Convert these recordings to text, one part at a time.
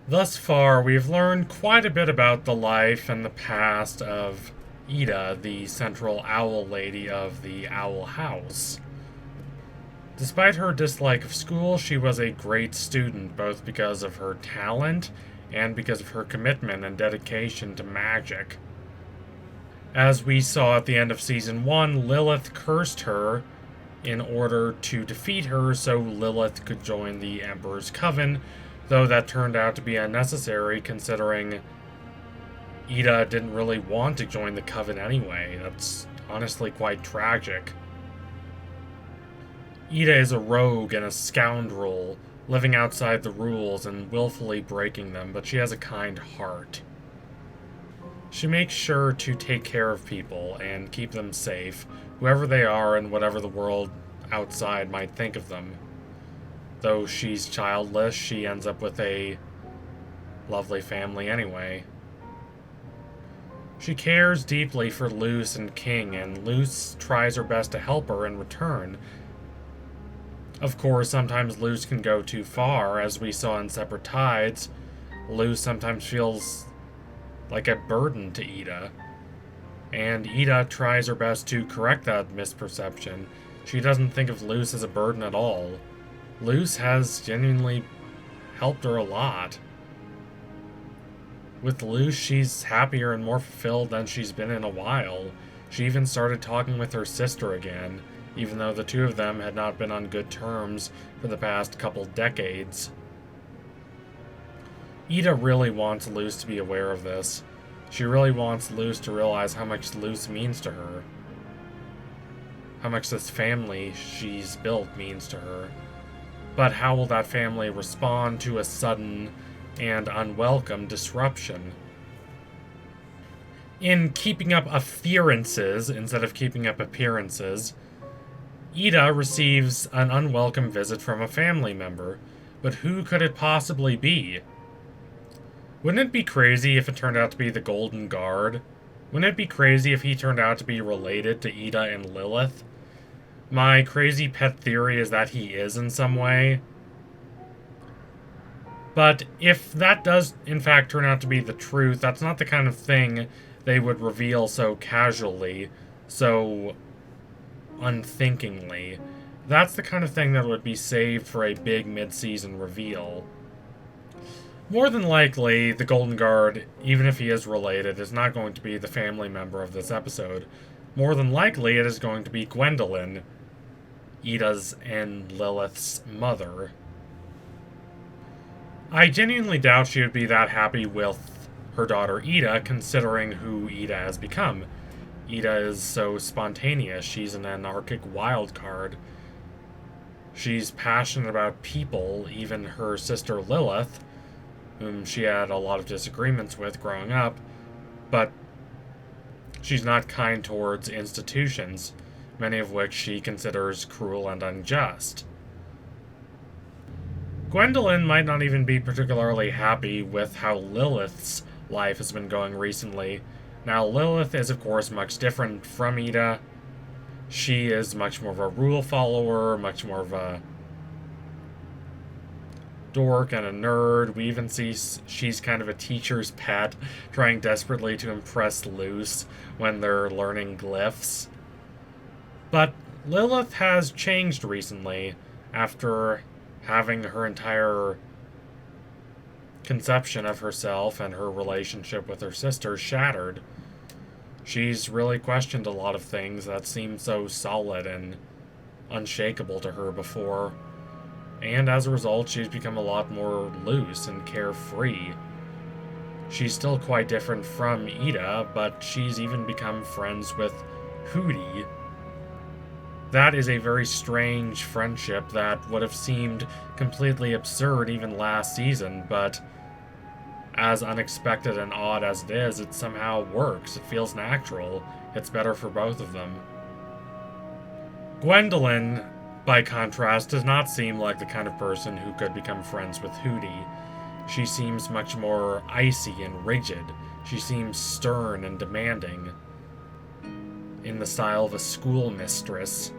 Thus far, we've learned quite a bit about the life and the past of Ida, the central owl lady of the Owl House. Despite her dislike of school, she was a great student, both because of her talent and because of her commitment and dedication to magic. As we saw at the end of Season 1, Lilith cursed her in order to defeat her so Lilith could join the Emperor's Coven, though that turned out to be unnecessary considering Ida didn't really want to join the Coven anyway. That's honestly quite tragic. Ida is a rogue and a scoundrel, living outside the rules and willfully breaking them, but she has a kind heart. She makes sure to take care of people and keep them safe, whoever they are and whatever the world outside might think of them. Though she's childless, she ends up with a lovely family anyway. She cares deeply for Luce and King, and Luce tries her best to help her in return. Of course, sometimes Luce can go too far, as we saw in Separate Tides. Luce sometimes feels like a burden to Ida, and Ida tries her best to correct that misperception. She doesn't think of Luce as a burden at all. Luce has genuinely helped her a lot. With Luce, she's happier and more fulfilled than she's been in a while. She even started talking with her sister again, even though the two of them had not been on good terms for the past couple decades. Ida really wants Luce to be aware of this. She really wants Luce to realize how much Luce means to her. How much this family she's built means to her. But how will that family respond to a sudden and unwelcome disruption? In keeping up A-Fear-Ances instead of keeping up appearances, Ida receives an unwelcome visit from a family member, but who could it possibly be? Wouldn't it be crazy if it turned out to be the Golden Guard? Wouldn't it be crazy if he turned out to be related to Ida and Lilith? My crazy pet theory is that he is in some way. But if that does in fact turn out to be the truth, that's not the kind of thing they would reveal so casually, so unthinkingly. That's the kind of thing that would be saved for a big mid-season reveal. More than likely, the Golden Guard, even if he is related, is not going to be the family member of this episode. More than likely, it is going to be Gwendolyn, Ida's and Lilith's mother. I genuinely doubt she would be that happy with her daughter Ida, considering who Ida has become. Ida is so spontaneous. She's an anarchic wild card. She's passionate about people, even her sister Lilith, whom she had a lot of disagreements with growing up, but she's not kind towards institutions, many of which she considers cruel and unjust. Gwendolyn might not even be particularly happy with how Lilith's life has been going recently. Now, Lilith is, of course, much different from Ida. She is much more of a rule follower, much more of a dork and a nerd. We even see she's kind of a teacher's pet, trying desperately to impress Luce when they're learning glyphs. But Lilith has changed recently after having her entire conception of herself and her relationship with her sister shattered. She's really questioned a lot of things that seemed so solid and unshakable to her before, and as a result, she's become a lot more loose and carefree. She's still quite different from Ida, but she's even become friends with Hooty. That is a very strange friendship that would have seemed completely absurd even last season, but as unexpected and odd as it is, it somehow works. It feels natural. It's better for both of them. Gwendolyn, by contrast, does not seem like the kind of person who could become friends with Hooty. She seems much more icy and rigid. She seems stern and demanding, in the style of a schoolmistress.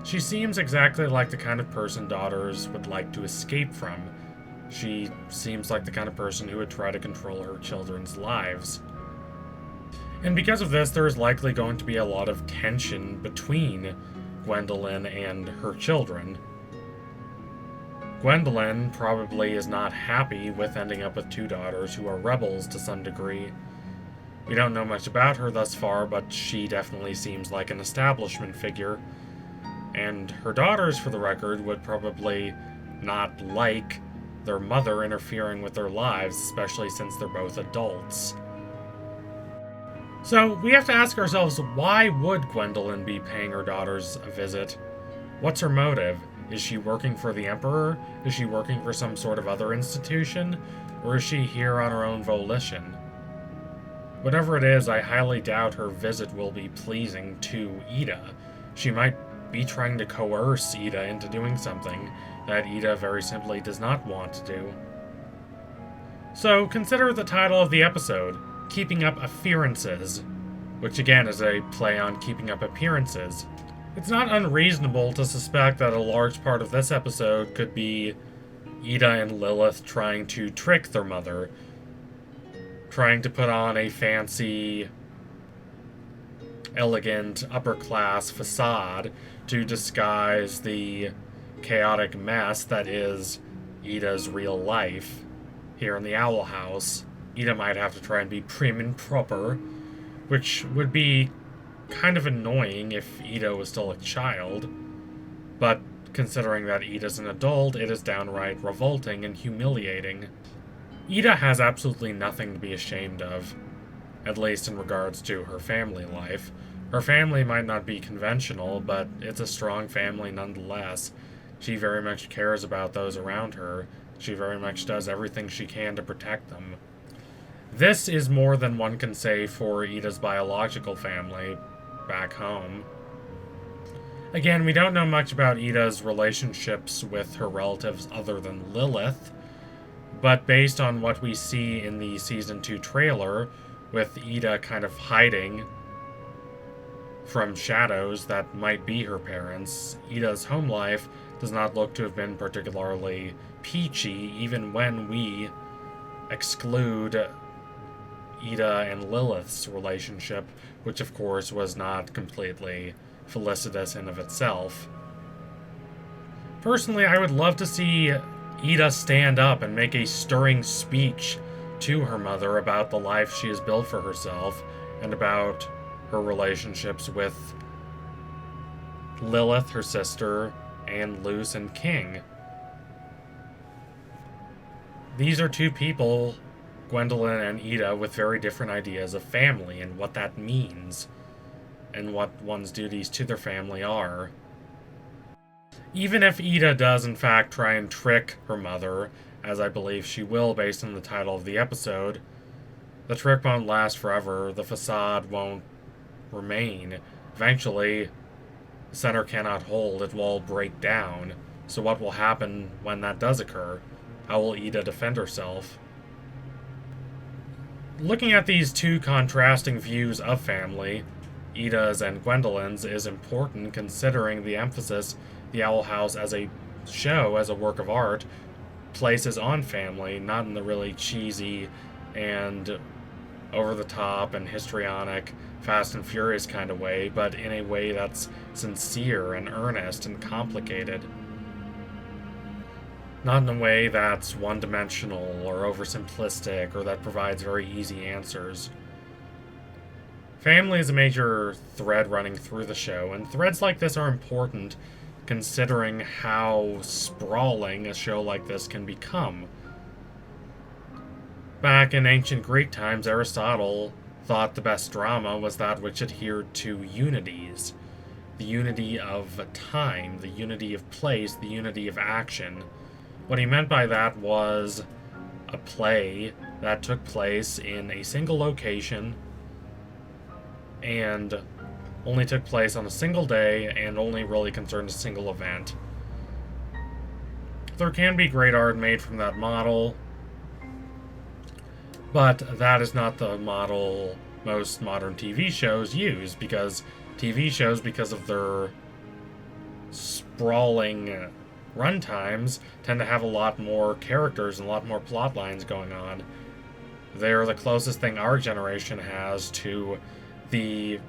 She seems exactly like the kind of person daughters would like to escape from. She seems like the kind of person who would try to control her children's lives. And because of this, there is likely going to be a lot of tension between Gwendolyn and her children. Gwendolyn probably is not happy with ending up with two daughters who are rebels to some degree. We don't know much about her thus far, but she definitely seems like an establishment figure. And her daughters, for the record, would probably not like their mother interfering with their lives, especially since they're both adults. So we have to ask ourselves, why would Gwendolyn be paying her daughters a visit? What's her motive? Is she working for the Emperor? Is she working for some sort of other institution? Or is she here on her own volition? Whatever it is, I highly doubt her visit will be pleasing to Ida. She might be trying to coerce Ida into doing something that Ida very simply does not want to do. So consider the title of the episode, Keeping Up A-Fear-Ances, which again is a play on keeping up appearances. It's not unreasonable to suspect that a large part of this episode could be Ida and Lilith trying to trick their mother, trying to put on a fancy, elegant, upper-class facade to disguise the chaotic mess that is Ida's real life. Here in the Owl House, Ida might have to try and be prim and proper, which would be kind of annoying if Ida was still a child, but considering that Ida's an adult, it is downright revolting and humiliating. Ida has absolutely nothing to be ashamed of, at least in regards to her family life. Her family might not be conventional, but it's a strong family nonetheless. She very much cares about those around her. She very much does everything she can to protect them. This is more than one can say for Ida's biological family back home. Again, we don't know much about Ida's relationships with her relatives other than Lilith, but based on what we see in the Season 2 trailer, with Ida kind of hiding from shadows that might be her parents, Ida's home life does not look to have been particularly peachy, even when we exclude Ida and Lilith's relationship, which of course was not completely felicitous in of itself. Personally, I would love to see Ida stand up and make a stirring speech to her mother about the life she has built for herself and about her relationships with Lilith, her sister, and Luce and King. These are two people, Gwendolyn and Ida, with very different ideas of family and what that means, and what one's duties to their family are. Even if Ida does in fact try and trick her mother, as I believe she will based on the title of the episode, the trick won't last forever, the facade won't remain. Eventually, the center cannot hold, it will all break down. So what will happen when that does occur? How will Ida defend herself? Looking at these two contrasting views of family, Ida's and Gwendolyn's, is important considering the emphasis the Owl House as a show, as a work of art, places on family, not in the really cheesy and over-the-top and histrionic, Fast and Furious kind of way, but in a way that's sincere and earnest and complicated. Not in a way that's one-dimensional or oversimplistic or that provides very easy answers. Family is a major thread running through the show, and threads like this are important considering how sprawling a show like this can become. Back in ancient Greek times, Aristotle thought the best drama was that which adhered to unities. The unity of time, the unity of place, the unity of action. What he meant by that was a play that took place in a single location and only took place on a single day and only really concerned a single event. There can be great art made from that model, but that is not the model most modern TV shows use, because TV shows, because of their sprawling runtimes tend to have a lot more characters and a lot more plot lines going on. They're the closest thing our generation has to the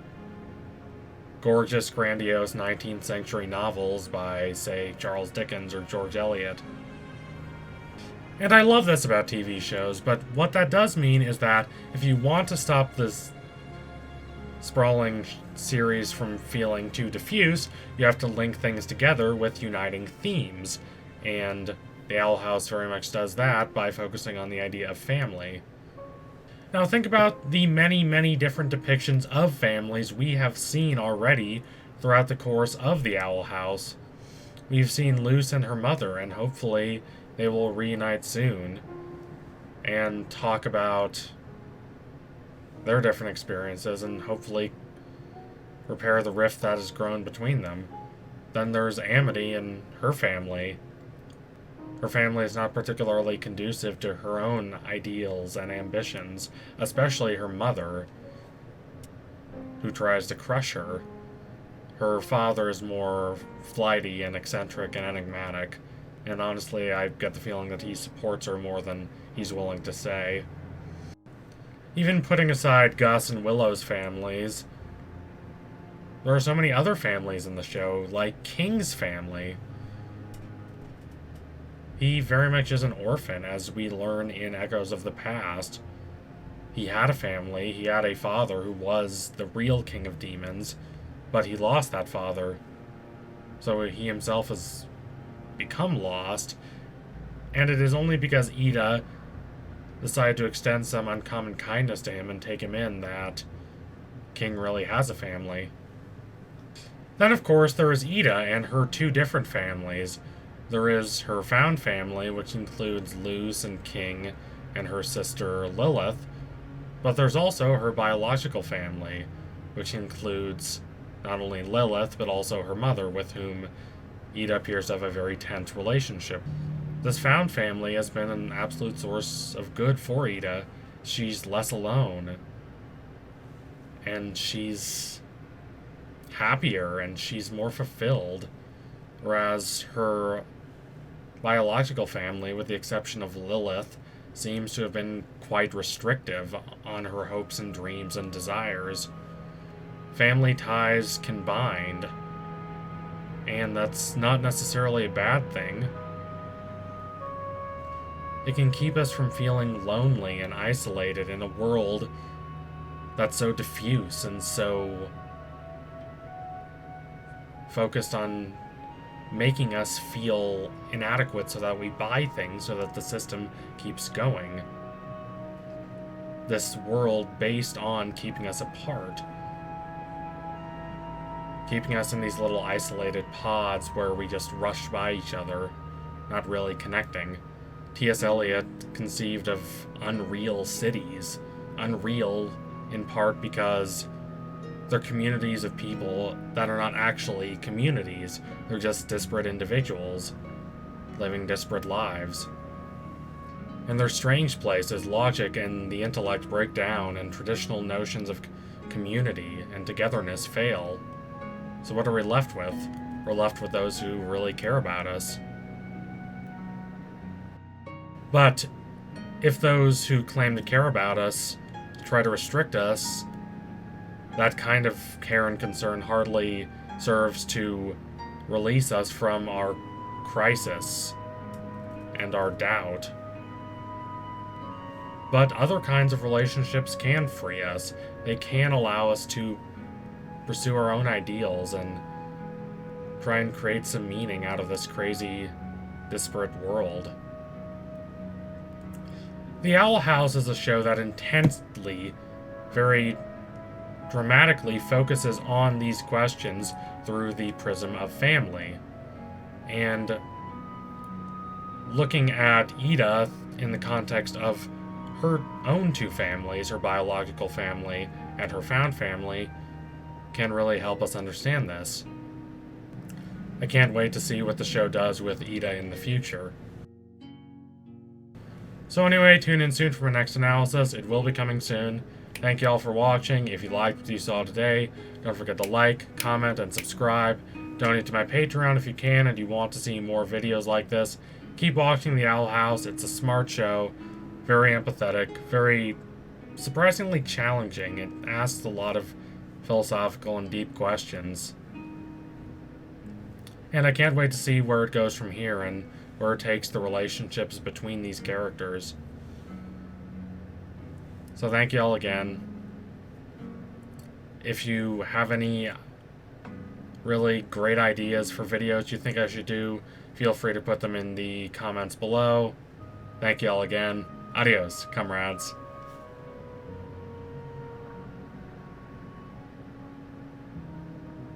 gorgeous, grandiose 19th century novels by, say, Charles Dickens or George Eliot. And I love this about TV shows, but what that does mean is that if you want to stop this sprawling series from feeling too diffuse, you have to link things together with uniting themes. And the Owl House very much does that by focusing on the idea of family. Now think about the many, many different depictions of families we have seen already throughout the course of the Owl House. We've seen Luce and her mother, and hopefully they will reunite soon and talk about their different experiences and hopefully repair the rift that has grown between them. Then there's Amity and her family. Her family is not particularly conducive to her own ideals and ambitions, especially her mother, who tries to crush her. Her father is more flighty and eccentric and enigmatic, and honestly, I get the feeling that he supports her more than he's willing to say. Even putting aside Gus and Willow's families, there are so many other families in the show, like King's family. He very much is an orphan, as we learn in Echoes of the Past. He had a family, he had a father who was the real king of demons, but he lost that father. So he himself has become lost, and it is only because Ida decided to extend some uncommon kindness to him and take him in that King really has a family. Then, of course, there is Ida and her two different families. There is her found family, which includes Luce and King and her sister Lilith, but there's also her biological family, which includes not only Lilith, but also her mother, with whom Ida appears to have a very tense relationship. This found family has been an absolute source of good for Ida. She's less alone, and she's happier, and she's more fulfilled, whereas her biological family, with the exception of Lilith, seems to have been quite restrictive on her hopes and dreams and desires. Family ties can bind, and that's not necessarily a bad thing. It can keep us from feeling lonely and isolated in a world that's so diffuse and so focused on making us feel inadequate so that we buy things so that the system keeps going. This world based on keeping us apart. Keeping us in these little isolated pods where we just rush by each other, not really connecting. T.S. Eliot conceived of unreal cities. Unreal in part because they're communities of people that are not actually communities. They're just disparate individuals living disparate lives. And they're strange places. Logic and the intellect break down, and traditional notions of community and togetherness fail. So what are we left with? We're left with those who really care about us. But if those who claim to care about us try to restrict us, that kind of care and concern hardly serves to release us from our crisis and our doubt. But other kinds of relationships can free us. They can allow us to pursue our own ideals and try and create some meaning out of this crazy, disparate world. The Owl House is a show that intensely, very dramatically focuses on these questions through the prism of family. And looking at Ida in the context of her own two families, her biological family and her found family, can really help us understand this. I can't wait to see what the show does with Ida in the future. So anyway, tune in soon for my next analysis. It will be coming soon. Thank you all for watching. If you liked what you saw today, don't forget to like, comment, and subscribe. Donate to my Patreon if you can and you want to see more videos like this. Keep watching The Owl House. It's a smart show, very empathetic, very surprisingly challenging. It asks a lot of philosophical and deep questions. And I can't wait to see where it goes from here and where it takes the relationships between these characters. So thank you all again. If you have any really great ideas for videos you think I should do, feel free to put them in the comments below. Thank you all again. Adios, comrades.